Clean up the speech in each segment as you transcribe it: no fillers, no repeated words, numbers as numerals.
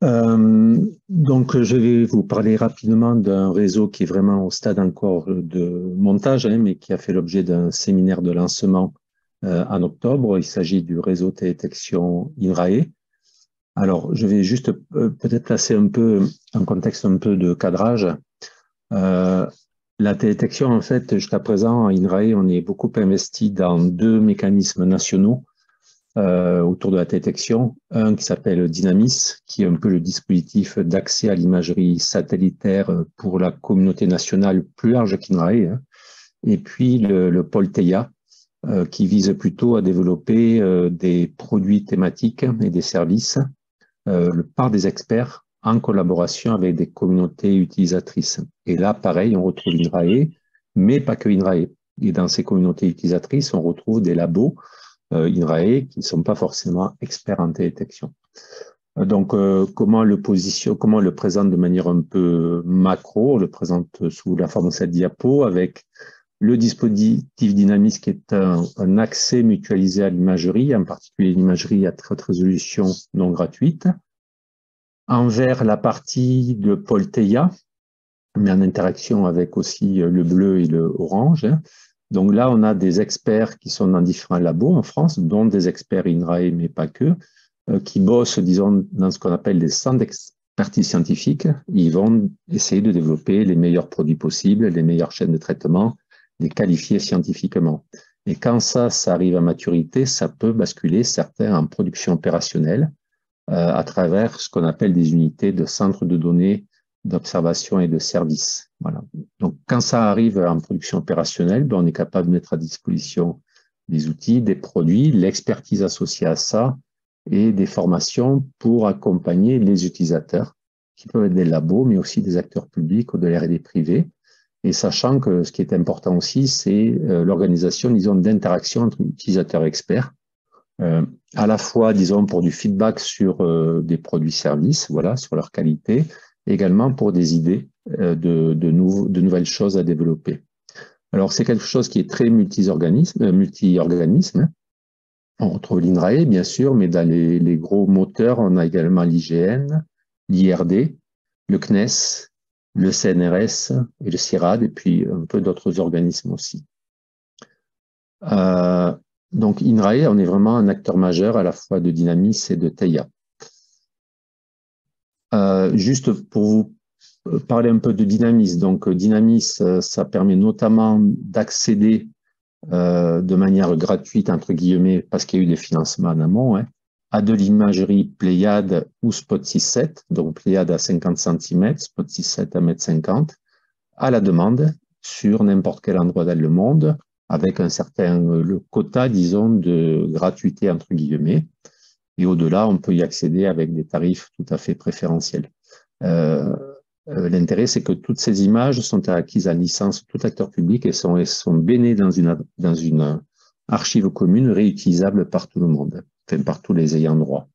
Donc, je vais vous parler rapidement d'un réseau qui est vraiment au stade encore de montage, hein, mais qui a fait l'objet d'un séminaire de lancement en octobre. Il s'agit du réseau télédétection INRAE. Alors, je vais juste peut-être placer un peu un contexte un peu de cadrage. Euh, la télédétection, en fait, jusqu'à présent, à INRAE, on est beaucoup investi dans deux mécanismes nationaux autour de la détection. Un qui s'appelle Dynamis, qui est un peu le dispositif d'accès à l'imagerie satellitaire pour la communauté nationale plus large qu'INRAE, hein. Et puis le pôle TEIA, qui vise plutôt à développer des produits thématiques et des services par des experts en collaboration avec des communautés utilisatrices. Et là, pareil, on retrouve INRAE, mais pas que INRAE. Et dans ces communautés utilisatrices, on retrouve des labos INRAE qui ne sont pas forcément experts en télédétection. Donc, comment le présente de manière un peu macro? On le présente sous la forme de cette diapo avec le dispositif Dynamis qui est un accès mutualisé à l'imagerie, en particulier l'imagerie à très haute résolution non gratuite. Envers la partie de pôle TEIA, mais en interaction avec aussi le bleu et le orange. Donc là, on a des experts qui sont dans différents labos en France, dont des experts INRAE, mais pas que, qui bossent, disons, dans ce qu'on appelle des centres d'expertise scientifique. Ils vont essayer de développer les meilleurs produits possibles, les meilleures chaînes de traitement, les qualifier scientifiquement. Et quand ça arrive à maturité, ça peut basculer certains en production opérationnelle à travers ce qu'on appelle des unités de centres de données d'observation et de service. Voilà. Donc, quand ça arrive en production opérationnelle, ben, on est capable de mettre à disposition des outils, des produits, l'expertise associée à ça et des formations pour accompagner les utilisateurs, qui peuvent être des labos, mais aussi des acteurs publics ou de l'R&D privé. Et sachant que ce qui est important aussi, c'est l'organisation, disons, d'interaction entre utilisateurs et experts, à la fois, disons, pour du feedback sur des produits-services, voilà, sur leur qualité, également pour des idées de nouvelles choses à développer. Alors, c'est quelque chose qui est très multi-organisme. On retrouve l'INRAE, bien sûr, mais dans les gros moteurs, on a également l'IGN, l'IRD, le CNES, le CNRS et le CIRAD, et puis un peu d'autres organismes aussi. Donc, INRAE, on est vraiment un acteur majeur à la fois de Dynamis et de TEIA. Juste pour vous parler un peu de Dynamis. Donc, Dynamis, ça permet notamment d'accéder de manière gratuite, entre guillemets, parce qu'il y a eu des financements en amont, hein, à de l'imagerie Pléiade ou Spot 6.7, donc Pléiade à 50 cm, Spot 6.7 à 1,50 m, à la demande, sur n'importe quel endroit dans le monde, avec un certain le quota, disons, de gratuité, entre guillemets. Et au-delà, on peut y accéder avec des tarifs tout à fait préférentiels. L'intérêt, c'est que toutes ces images sont acquises à licence tout acteur public et sont bainées dans une archive commune réutilisable par tout le monde, enfin par tous les ayants droit.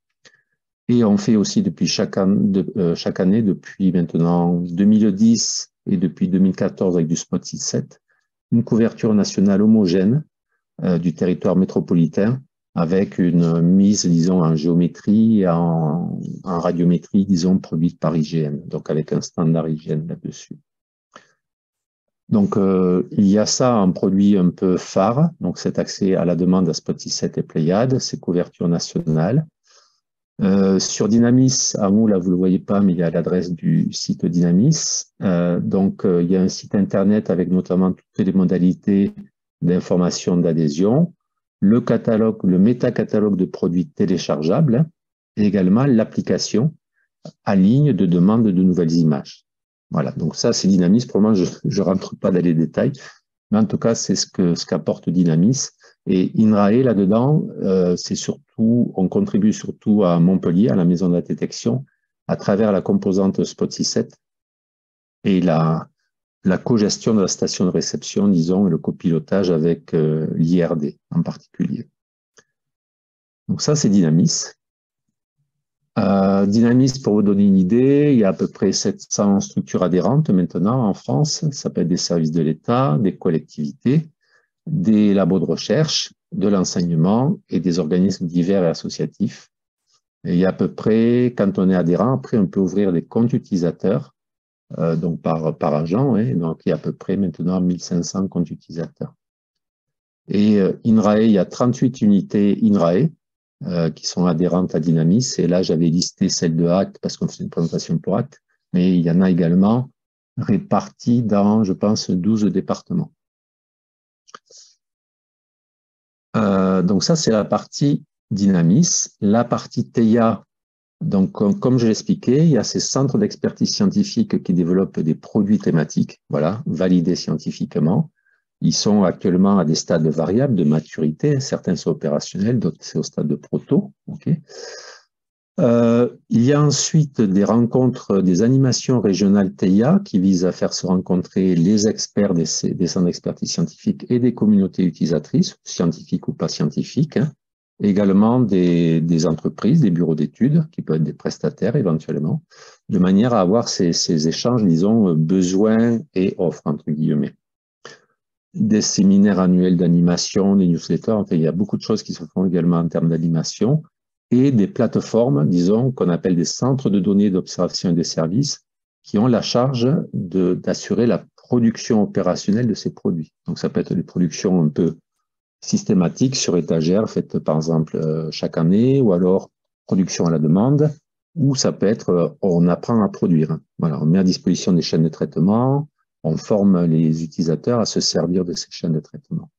Et on fait aussi depuis chaque année, depuis maintenant 2010 et depuis 2014 avec du Spot 6.7, une couverture nationale homogène du territoire métropolitain avec une mise, disons, en géométrie, en radiométrie, disons, produite par IGN, donc avec un standard IGN là-dessus. Donc, il y a ça en produit un peu phare, donc cet accès à la demande à Spot 6.7 et Pléiade, ces couvertures nationales. Sur Dynamis, à vous, là, vous ne le voyez pas, mais il y a l'adresse du site Dynamis. Donc, il y a un site internet avec notamment toutes les modalités d'information d'adhésion, le catalogue, le métacatalogue de produits téléchargeables, et également l'application en ligne de demande de nouvelles images. Voilà, donc ça, c'est Dynamis. Pour moi, je ne rentre pas dans les détails, mais en tout cas, c'est ce qu'apporte Dynamis. Et INRAE, là-dedans, c'est surtout, on contribue surtout à Montpellier, à la maison de la détection, à travers la composante Spot 6.7 et la co-gestion de la station de réception, disons, et le copilotage avec l'IRD en particulier. Donc ça, c'est Dynamis. Dynamis, pour vous donner une idée, il y a à peu près 700 structures adhérentes maintenant en France. Ça peut être des services de l'État, des collectivités, des labos de recherche, de l'enseignement et des organismes divers et associatifs. Et il y a à peu près, quand on est adhérent, après, on peut ouvrir des comptes utilisateurs, donc par agent, hein, donc il y a à peu près maintenant 1500 comptes utilisateurs. Et INRAE, il y a 38 unités INRAE qui sont adhérentes à Dynamis. Et là, j'avais listé celle de Act parce qu'on fait une présentation pour Act, mais il y en a également réparties dans, je pense, 12 départements. Donc ça, c'est la partie Dynamis. La partie TEIA, donc comme je l'expliquais, il y a ces centres d'expertise scientifique qui développent des produits thématiques, voilà, validés scientifiquement. Ils sont actuellement à des stades variables de maturité. Certains sont opérationnels, d'autres c'est au stade de proto. Okay. Il y a ensuite des rencontres, des animations régionales TEIA qui visent à faire se rencontrer les experts des centres d'expertise scientifique et des communautés utilisatrices, scientifiques ou pas scientifiques. Hein. Également des entreprises, des bureaux d'études, qui peuvent être des prestataires éventuellement, de manière à avoir ces échanges, disons, besoins et offres, entre guillemets. Des séminaires annuels d'animation, des newsletters, enfin, il y a beaucoup de choses qui se font également en termes d'animation, et des plateformes, disons, qu'on appelle des centres de données d'observation et de services, qui ont la charge d'assurer la production opérationnelle de ces produits. Donc, ça peut être des productions un peu systématiques sur étagère, faites par exemple chaque année, ou alors production à la demande, ou ça peut être on apprend à produire. Voilà, on met à disposition des chaînes de traitement, on forme les utilisateurs à se servir de ces chaînes de traitement.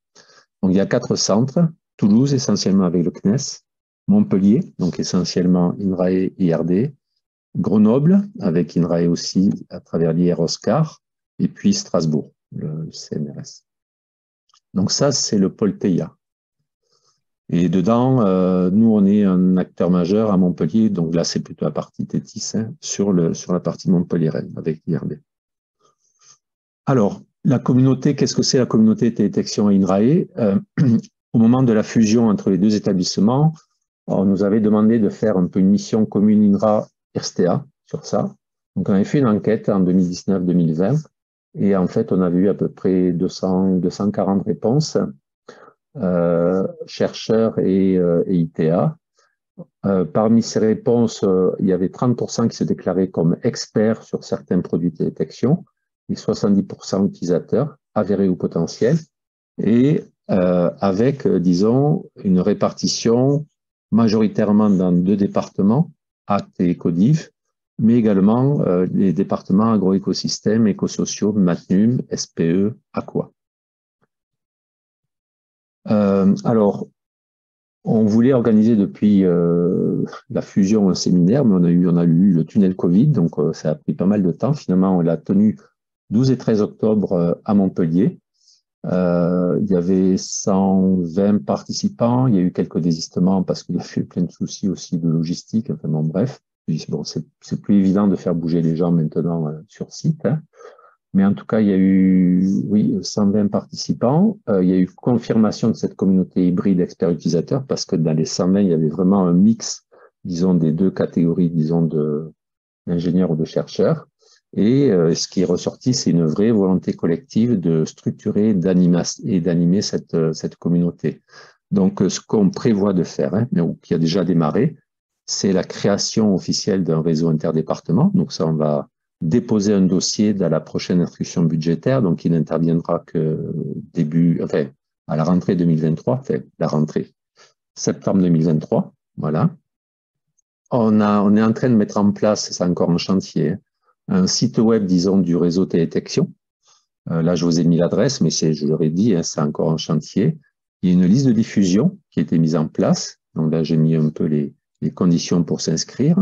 Donc, il y a 4 centres, Toulouse essentiellement avec le CNES, Montpellier, donc essentiellement INRAE, IRD, Grenoble avec INRAE aussi à travers l'IR Oscar, et puis Strasbourg, le CNRS. Donc ça, c'est le pôle TEIA. Et dedans, nous, on est un acteur majeur à Montpellier, donc là, c'est plutôt la partie Tétis, hein, sur la partie montpelliéraine avec l'IRD. Alors, la communauté, qu'est-ce que c'est la communauté de détection à INRAE? Au moment de la fusion entre les deux établissements, on nous avait demandé de faire un peu une mission commune INRA-IRSTEA sur ça. Donc, on avait fait une enquête en 2019-2020 et en fait, on avait eu à peu près 240 réponses, chercheurs et ITA. Parmi ces réponses, il y avait 30% qui se déclaraient comme experts sur certains produits de détection et 70% utilisateurs avérés ou potentiels, et avec, disons, une répartition majoritairement dans 2 départements, Acte et Codiv, mais également les départements agroécosystèmes, écosociaux, Matnum, SPE, Aqua. Alors, on voulait organiser depuis la fusion un séminaire, mais on a eu le tunnel Covid, donc ça a pris pas mal de temps. Finalement, on l'a tenu 12 et 13 octobre à Montpellier. Il y avait 120 participants, il y a eu quelques désistements parce qu'il y a eu plein de soucis aussi de logistique, enfin bon, bref. Bon, c'est plus évident de faire bouger les gens maintenant sur site, hein. Mais en tout cas, il y a eu, oui, 120 participants. Il y a eu confirmation de cette communauté hybride experts utilisateurs parce que dans les 120, il y avait vraiment un mix, disons, des 2 catégories, disons, d'ingénieurs ou de chercheurs. Et ce qui est ressorti, c'est une vraie volonté collective de structurer et d'animer cette communauté. Donc, ce qu'on prévoit de faire, hein, mais qui a déjà démarré, c'est la création officielle d'un réseau interdépartement. Donc, ça, on va déposer un dossier dans la prochaine instruction budgétaire, donc il n'interviendra que à la rentrée 2023, enfin, la rentrée septembre 2023, voilà. On est en train de mettre en place, c'est encore en chantier, un site web, disons, du réseau télédétection. Là, je vous ai mis l'adresse, mais je l'aurais dit, hein, c'est encore en chantier. Il y a une liste de diffusion qui a été mise en place. Donc là, j'ai mis un peu les conditions pour s'inscrire.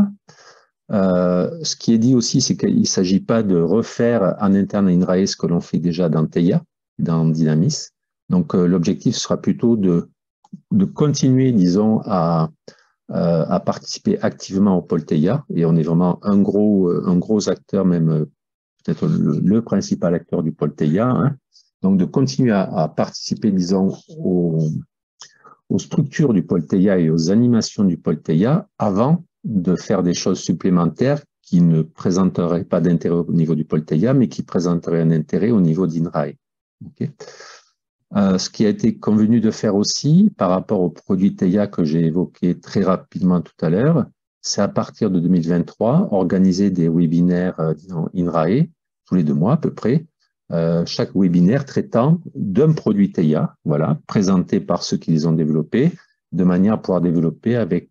Ce qui est dit aussi, c'est qu'il ne s'agit pas de refaire en interne à INRAE ce que l'on fait déjà dans TEIA, dans Dynamis. Donc, l'objectif sera plutôt de continuer, disons, à participer activement au pôle TEIA. Et on est vraiment un gros acteur, même peut-être le principal acteur du pôle TEIA. Hein. Donc, de continuer à participer, disons, aux structures du pôle TEIA et aux animations du pôle TEIA avant de faire des choses supplémentaires qui ne présenteraient pas d'intérêt au niveau du pôle TEIA, mais qui présenteraient un intérêt au niveau d'INRAE. Okay. Ce qui a été convenu de faire aussi par rapport aux produits TEIA que j'ai évoqués très rapidement tout à l'heure, c'est à partir de 2023, organiser des webinaires, disons, INRAE, tous les 2 mois à peu près, chaque webinaire traitant d'un produit TEIA, voilà, présenté par ceux qui les ont développés, de manière à pouvoir dialoguer avec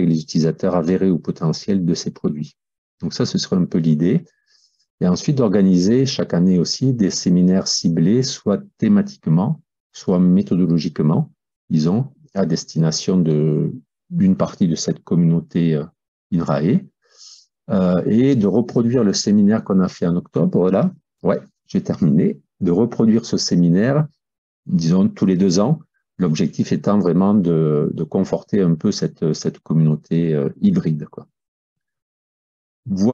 les utilisateurs avérés ou potentiels de ces produits. Donc ça, ce serait un peu l'idée. Et ensuite, d'organiser chaque année aussi des séminaires ciblés, soit thématiquement, soit méthodologiquement, disons, à destination d'une partie de cette communauté INRAE, et de reproduire le séminaire qu'on a fait en octobre, là, ouais, j'ai terminé, de reproduire ce séminaire, disons, tous les 2 ans, l'objectif étant vraiment de conforter un peu cette communauté hybride, quoi. Voilà.